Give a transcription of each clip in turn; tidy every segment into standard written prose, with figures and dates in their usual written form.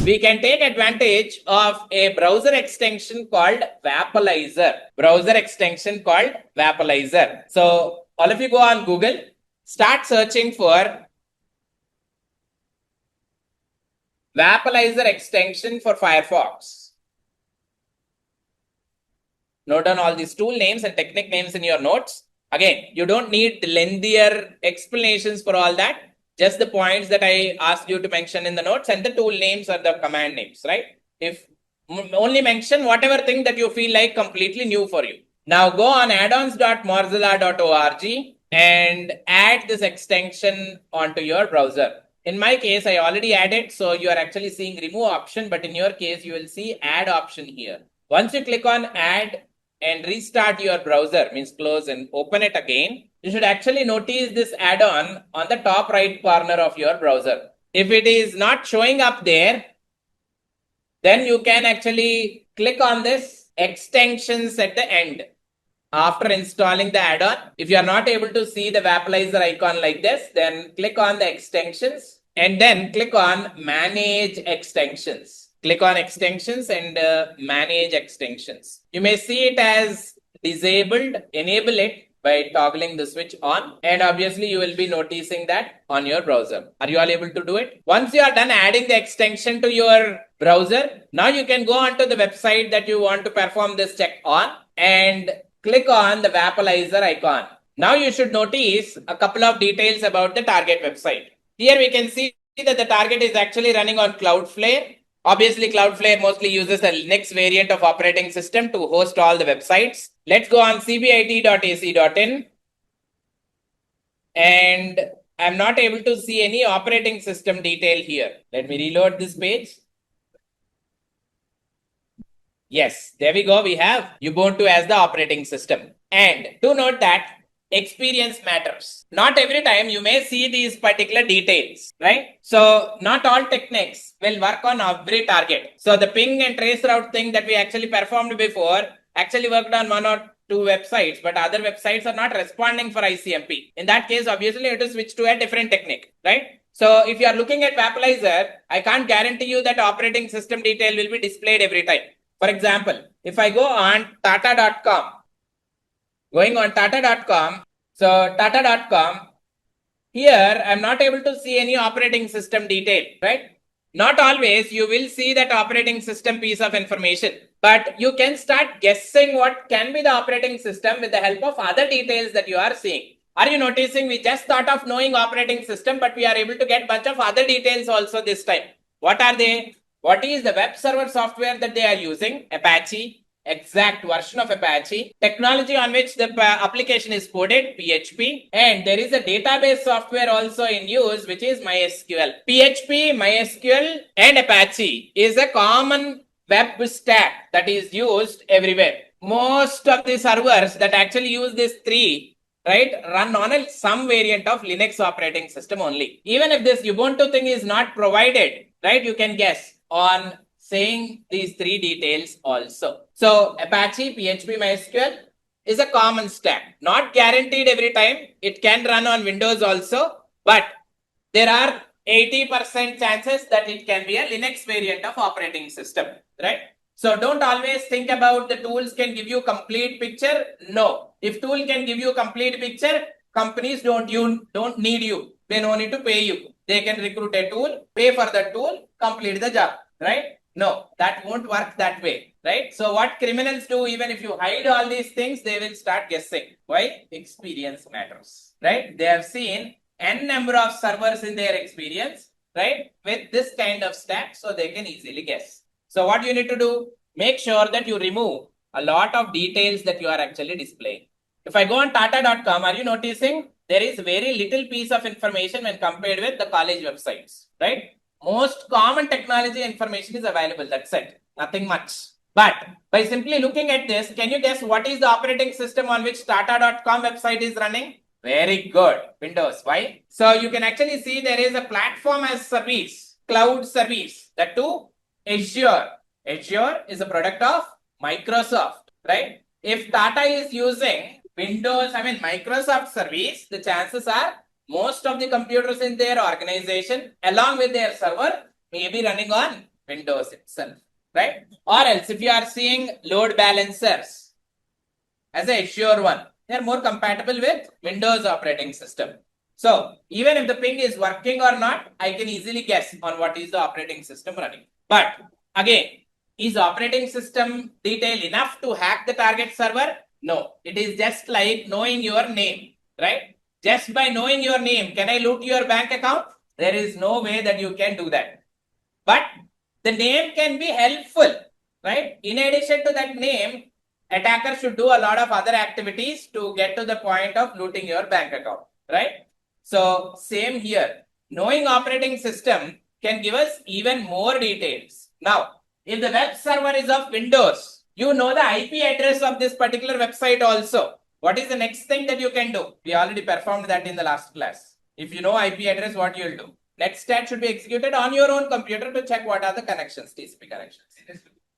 we can take advantage of a browser extension called Wappalyzer. So all of you go on Google, start searching for Wappalyzer extension for Firefox. Note down all these tool names and technique names in your notes. Again, you don't need lengthier explanations for all that. Just the points that I asked you to mention in the notes and the tool names or the command names, right? If only mention whatever thing that you feel like completely new for you. Now go on addons.mozilla.org and add this extension onto your browser. In my case, I already added, so you are actually seeing remove option, but in your case, you will see add option here. Once you click on add and restart your browser, means close and open it again, you should actually notice this add-on on the top right corner of your browser. If it is not showing up there, then you can actually click on this extensions at the end. After installing the add-on, if you are not able to see the Wappalyzer icon like this, then click on the extensions and then click on manage extensions. Click on extensions and manage extensions. You may see it as disabled. Enable it by toggling the switch on, and obviously you will be noticing that on your browser. Are you all able to do it? Once you are done adding the extension to your browser, now you can go onto the website that you want to perform this check on and click on the Wappalyzer icon. Now you should notice a couple of details about the target website. Here we can see that the target is actually running on Cloudflare. Obviously, Cloudflare mostly uses the Linux variant of operating system to host all the websites. Let's go on cbit.ac.in. And I'm not able to see any operating system detail here. Let me reload this page. Yes, there we go. We have Ubuntu as the operating system. And to note that experience matters. Not every time you may see these particular details, right? So not all techniques will work on every target. So the ping and trace route thing that we actually performed before actually worked on one or two websites, but other websites are not responding for ICMP. In that case, obviously you have to switch to a different technique, right? So if you are looking at Wappalyzer, I can't guarantee you that operating system detail will be displayed every time. For example, if I go on tata.com, so tata.com, here I'm not able to see any operating system detail, right? Not always you will see that operating system piece of information, but you can start guessing what can be the operating system with the help of other details that you are seeing. Are you noticing we just thought of knowing operating system, but we are able to get bunch of other details also this time. What are they? What is the web server software that they are using? Apache, exact version of Apache, technology on which the application is coded, PHP, and there is a database software also in use, which is MySQL. PHP, MySQL, and Apache is a common web stack that is used everywhere. Most of the servers that actually use these three, right, run on some variant of Linux operating system only. Even if this Ubuntu thing is not provided, right, you can guess on saying these three details also. So Apache, PHP, MySQL is a common stack. Not guaranteed every time. It can run on Windows also, but there are 80% chances that it can be a Linux variant of operating system, right? So don't always think about the tools can give you complete picture. No, if tool can give you complete picture, companies don't need you. They don't need to pay you. They can recruit a tool, pay for the tool, complete the job, right? No, that won't work that way, right? So what criminals do, even if you hide all these things, they will start guessing. Why? Experience matters, right? They have seen n number of servers in their experience, right? With this kind of stack, so they can easily guess. So what you need to do, make sure that you remove a lot of details that you are actually displaying. If I go on tata.com, are you noticing there is very little piece of information when compared with the college websites, right? Most common technology information is available. That's it. Nothing much. But by simply looking at this, can you guess what is the operating system on which tata.com website is running? Very good. Windows. Why? So you can actually see there is a platform as service, cloud service. That too, Azure. Azure is a product of Microsoft, right? If Tata is using Windows, Microsoft service, the chances are most of the computers in their organization along with their server may be running on Windows itself, right? Or else if you are seeing load balancers as a sure one, they are more compatible with Windows operating system. So even if the ping is working or not, I can easily guess on what is the operating system running. But again, is operating system detail enough to hack the target server? No, it is just like knowing your name, right? Just by knowing your name, can I loot your bank account? There is no way that you can do that. But the name can be helpful, right? In addition to that name, attackers should do a lot of other activities to get to the point of looting your bank account, right? So same here. Knowing operating system can give us even more details. Now, if the web server is of Windows, you know the IP address of this particular website also. What is the next thing that you can do? We already performed that in the last class. If you know IP address, what you'll do? Next stat should be executed on your own computer to check what are the connections, TCP connections.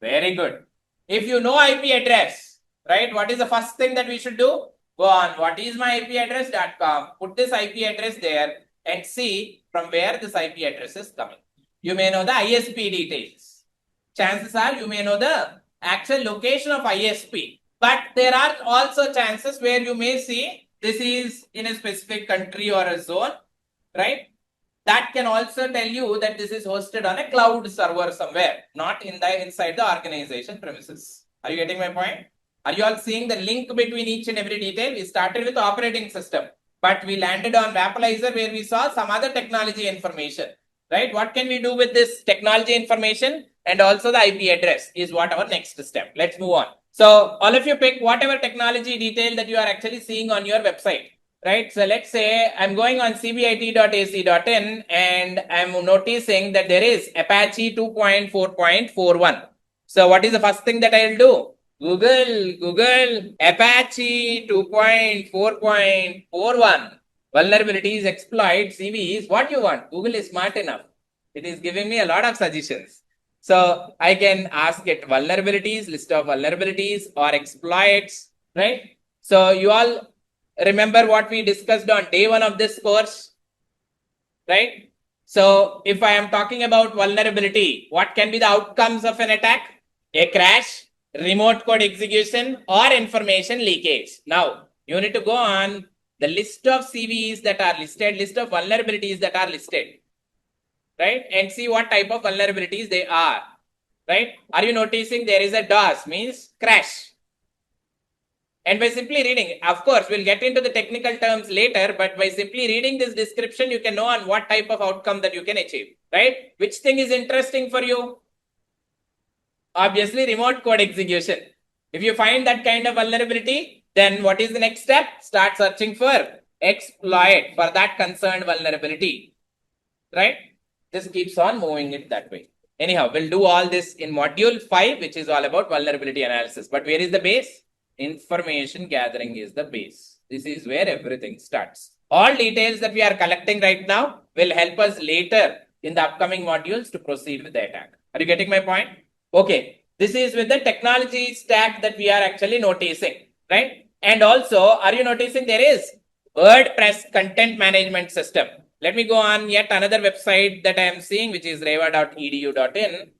Very good. If you know IP address, right, what is the first thing that we should do? Go on, what is my IP address.com, put this IP address there and see from where this IP address is coming. You may know the ISP details. Chances are you may know the actual location of ISP. But there are also chances where you may see this is in a specific country or a zone, right? That can also tell you that this is hosted on a cloud server somewhere, not inside the organization premises. Are you getting my point? Are you all seeing the link between each and every detail? We started with operating system, but we landed on Wappalyzer where we saw some other technology information, right? What can we do with this technology information? And also the IP address is what our next step. Let's move on. So all of you pick whatever technology detail that you are actually seeing on your website. Right, so let's say I'm going on cbit.ac.in and I'm noticing that there is Apache 2.4.41. So what is the first thing that I'll do? Google Apache 2.4.41 vulnerabilities, exploits, CVEs. What you want? Google is smart enough. It is giving me a lot of suggestions. So I can ask it vulnerabilities, list of vulnerabilities or exploits, right? So you all remember what we discussed on day one of this course, right? So if I am talking about vulnerability, what can be the outcomes of an attack? A crash, remote code execution, or information leakage. Now, you need to go on the list of CVEs that are listed, list of vulnerabilities that are listed, right? And see what type of vulnerabilities they are, right? Are you noticing there is a DOS, means crash? And by simply reading, of course, we'll get into the technical terms later, but by simply reading this description, you can know on what type of outcome that you can achieve, right? Which thing is interesting for you? Obviously, remote code execution. If you find that kind of vulnerability, then what is the next step? Start searching for exploit for that concerned vulnerability, right? This keeps on moving it that way. Anyhow, we'll do all this in module 5, which is all about vulnerability analysis. But where is the base? Information gathering is the base. This is where everything starts. All details that we are collecting right now will help us later in the upcoming modules to proceed with the attack. Are you getting my point? Okay. This is with the technology stack that we are actually noticing, right? And also, are you noticing there is WordPress content management system? Let me go on yet another website that I am seeing, which is reva.edu.in.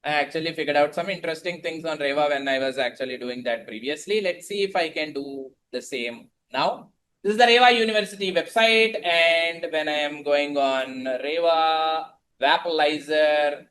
I actually figured out some interesting things on Reva when I was actually doing that previously. Let's see if I can do the same now. This is the Reva University website, and when I am going on Reva, Wappalyzer,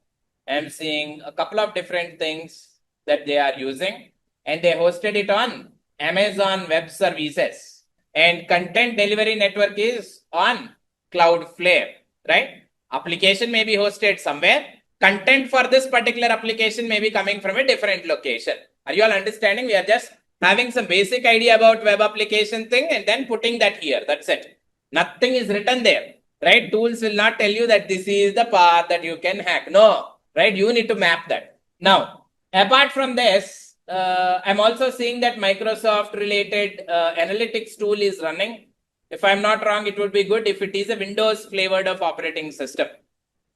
I'm seeing a couple of different things that they are using, and they hosted it on Amazon Web Services, and content delivery network is on Cloudflare, right? Application may be hosted somewhere. Content for this particular application may be coming from a different location. Are you all understanding? We are just having some basic idea about web application thing and then putting that here. That's it. Nothing is written there, right? Tools will not tell you that this is the path that you can hack. No, right? You need to map that. Now, apart from this, I'm also seeing that Microsoft related analytics tool is running. If I'm not wrong, it would be good if it is a Windows flavored of operating system,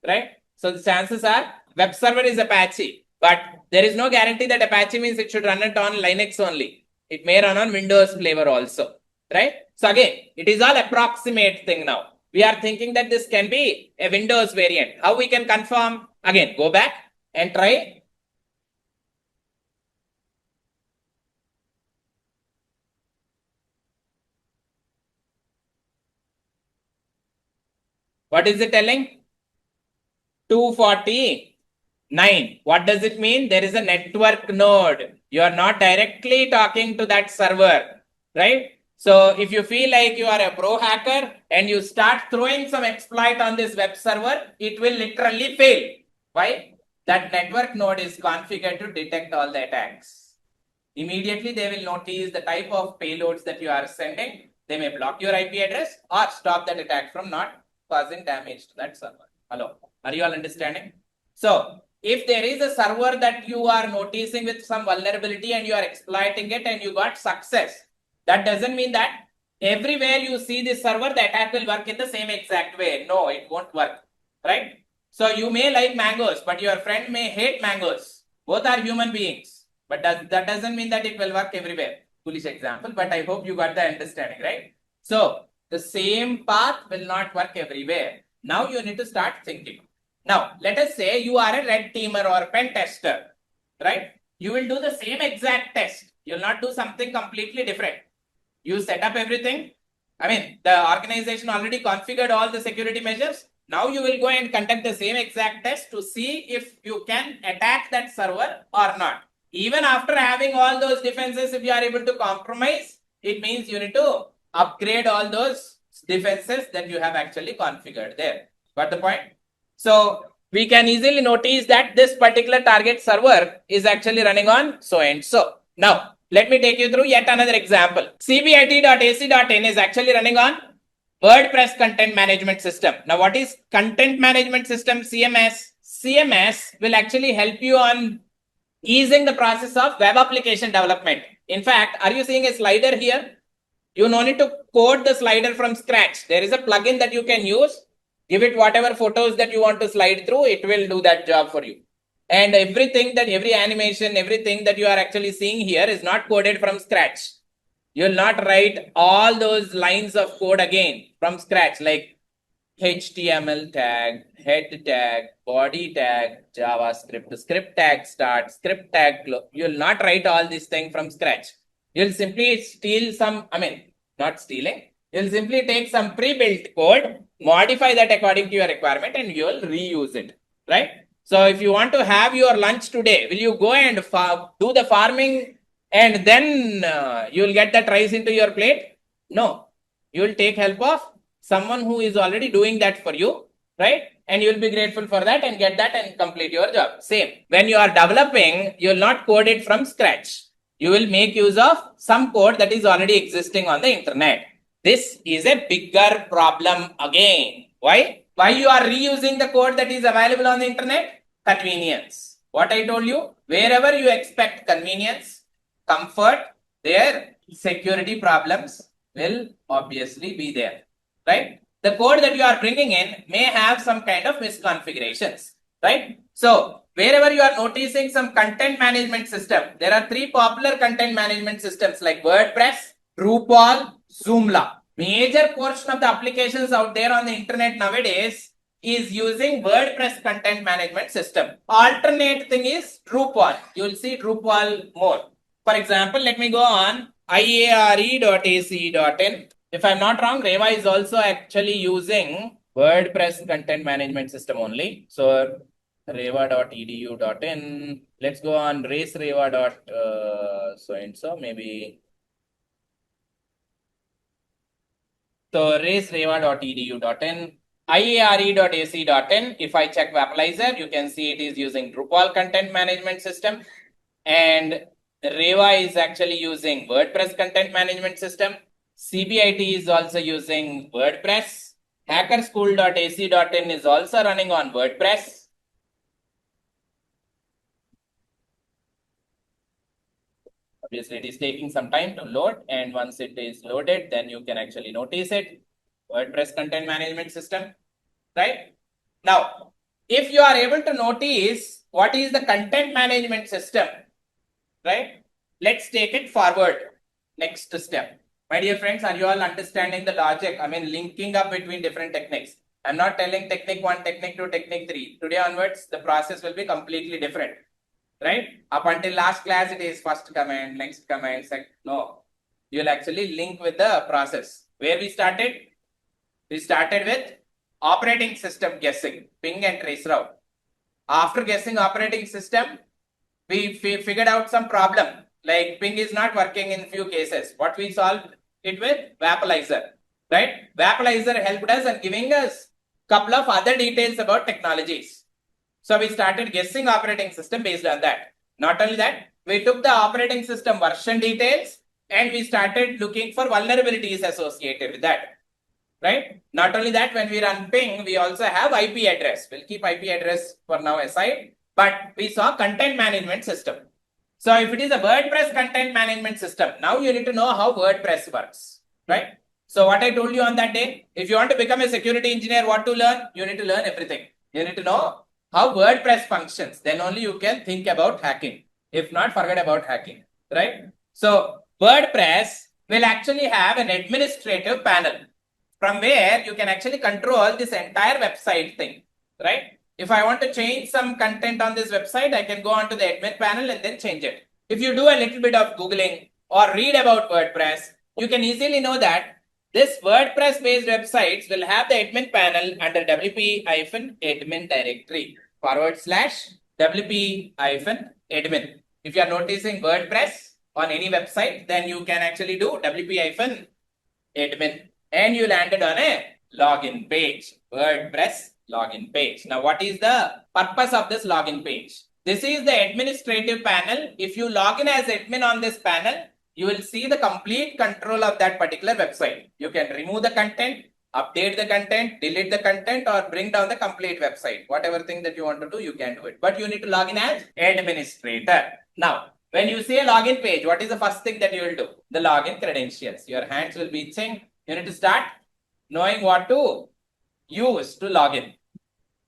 right? So the chances are web server is Apache, but there is no guarantee that Apache means it should run it on Linux only. It may run on Windows flavor also, right? So again, it is all approximate thing now. we are thinking that this can be a Windows variant. How we can confirm? Again, go back and try. What is it telling? 249. What does it mean? There is a network node. You are not directly talking to that server, right? So if you feel like you are a pro hacker and you start throwing some exploit on this web server, it will literally fail. Why? That network node is configured to detect all the attacks. Immediately they will notice the type of payloads that you are sending. They may block your IP address or stop that attack from not causing damage to that server. Hello, are you all understanding? So if there is a server that you are noticing with some vulnerability and you are exploiting it and you got success, that doesn't mean that everywhere you see this server, the attack will work in the same exact way. No, it won't work, right? So you may like mangoes, but your friend may hate mangoes. Both are human beings, but that doesn't mean that it will work everywhere. Foolish example, but I hope you got the understanding, right? So the same path will not work everywhere. Now you need to start thinking. Now, let us say you are a red teamer or pen tester, right? You will do the same exact test. You will not do something completely different. You set up everything. I mean, the organization already configured all the security measures. Now you will go and conduct the same exact test to see if you can attack that server or not. Even after having all those defenses, if you are able to compromise, it means you need to upgrade all those defenses that you have actually configured there. Got the point? So we can easily notice that this particular target server is actually running on so and so. Now, let me take you through yet another example. cbit.ac.in is actually running on WordPress content management system. Now, what is content management system? CMS. CMS will actually help you on easing the process of web application development. In fact, are you seeing a slider here? You no need to code the slider from scratch. There is a plugin that you can use. Give it whatever photos that you want to slide through, it will do that job for you. And everything that every animation, everything that you are actually seeing here is not coded from scratch. You will not write all those lines of code again from scratch, like HTML tag, head tag, body tag, JavaScript, script tag start, script tag close. You will not write all this thing from scratch. You'll simply steal some, not stealing. You'll simply take some pre-built code, modify that according to your requirement, and you'll reuse it, right? So if you want to have your lunch today, will you go and do the farming and then you'll get that rice into your plate? No, you'll take help of someone who is already doing that for you, right? And you'll be grateful for that and get that and complete your job. Same, when you are developing, you'll not code it from scratch. You will make use of some code that is already existing on the internet. This is a bigger problem again. Why? Why you are reusing the code that is available on the internet? Convenience. What I told you, wherever you expect convenience, comfort, there security problems will obviously be there, right? The code that you are bringing in may have some kind of misconfigurations, right? So wherever you are noticing some content management system, there are three popular content management systems like WordPress, Drupal, Joomla. Major portion of the applications out there on the internet nowadays is using WordPress content management system. Alternate thing is Drupal. You will see Drupal more. For example, let me go on iare.ac.in. If I'm not wrong, Reva is also actually using WordPress content management system only. So reva.edu.in. Let's go on racereva. So and so maybe. So racereva.edu.in, iare.ac.in. If I check Wappalyzer, you can see it is using Drupal content management system, and Reva is actually using WordPress content management system. CBIT is also using WordPress. Hackerschool.ac.in is also running on WordPress. Obviously, it is taking some time to load, and once it is loaded, then you can actually notice it. WordPress content management system, right? Now, if you are able to notice what is the content management system, right? Let's take it forward. Next step. My dear friends, are you all understanding the logic? I mean, linking up between different techniques. I'm not telling technique 1, technique 2, technique 3. Today onwards, the process will be completely different. Right? Up until last class, it is first command, next command, second. No. You'll actually link with the process. Where we started? We started with operating system guessing, ping and trace route. After guessing operating system, we figured out some problem. Like ping is not working in few cases. What we solved it with? Wappalyzer. Right? Wappalyzer helped us and giving us couple of other details about technologies. So we started guessing operating system based on that. Not only that, we took the operating system version details and we started looking for vulnerabilities associated with that. Right? Not only that, when we run ping, we also have IP address. We'll keep IP address for now aside, but we saw content management system. So if it is a WordPress content management system, now you need to know how WordPress works, right? So what I told you on that day, if you want to become a security engineer, what to learn? You need to learn everything. You need to know how WordPress functions. Then only you can think about hacking. If not, forget about hacking, right? So WordPress will actually have an administrative panel from where you can actually control this entire website thing, right? If I want to change some content on this website, I can go onto the admin panel and then change it. If you do a little bit of Googling or read about WordPress, you can easily know that this WordPress based websites will have the admin panel under wp-admin directory /wp-admin. If you are noticing WordPress on any website, then you can actually do wp-admin and you landed on a login page, WordPress login page. Now, what is the purpose of this login page? This is the administrative panel. If you log in as admin on this panel, you will see the complete control of that particular website. You can remove the content, update the content, delete the content, or bring down the complete website. Whatever thing that you want to do, you can do it. But you need to log in as administrator. Now, when you see a login page, what is the first thing that you will do? The login credentials. Your hands will be itching. You need to start knowing what to use to log in.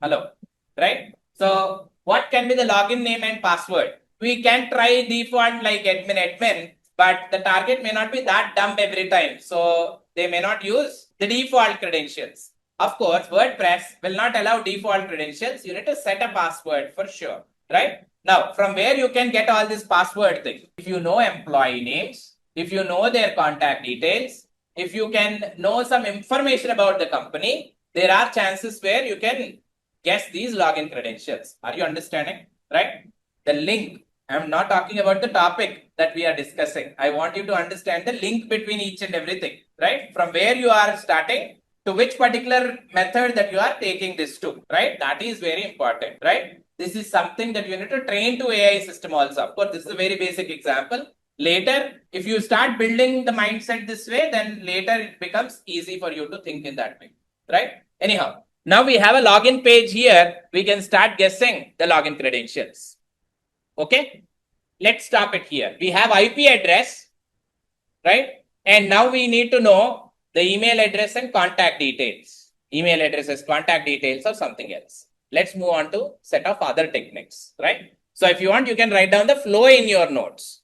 Hello, right? So what can be the login name and password? We can try default like admin, but the target may not be that dumb every time. So they may not use the default credentials. Of course, WordPress will not allow default credentials. You need to set a password for sure, right? Now, from where you can get all this password thing? If you know employee names, if you know their contact details, if you can know some information about the company, there are chances where you can guess these login credentials. Are you understanding? Right? The link. I'm not talking about the topic that we are discussing. I want you to understand the link between each and everything. Right? From where you are starting to which particular method that you are taking this to. Right? That is very important. Right? This is something that you need to train to AI system also. Of course, this is a very basic example. Later, if you start building the mindset this way, then later it becomes easy for you to think in that way, right? Anyhow, now we have a login page here. We can start guessing the login credentials. Okay, let's stop it here. We have IP address, right? And now we need to know the email address and contact details. Email addresses, contact details, or something else. Let's move on to set of other techniques, right? So if you want, you can write down the flow in your notes.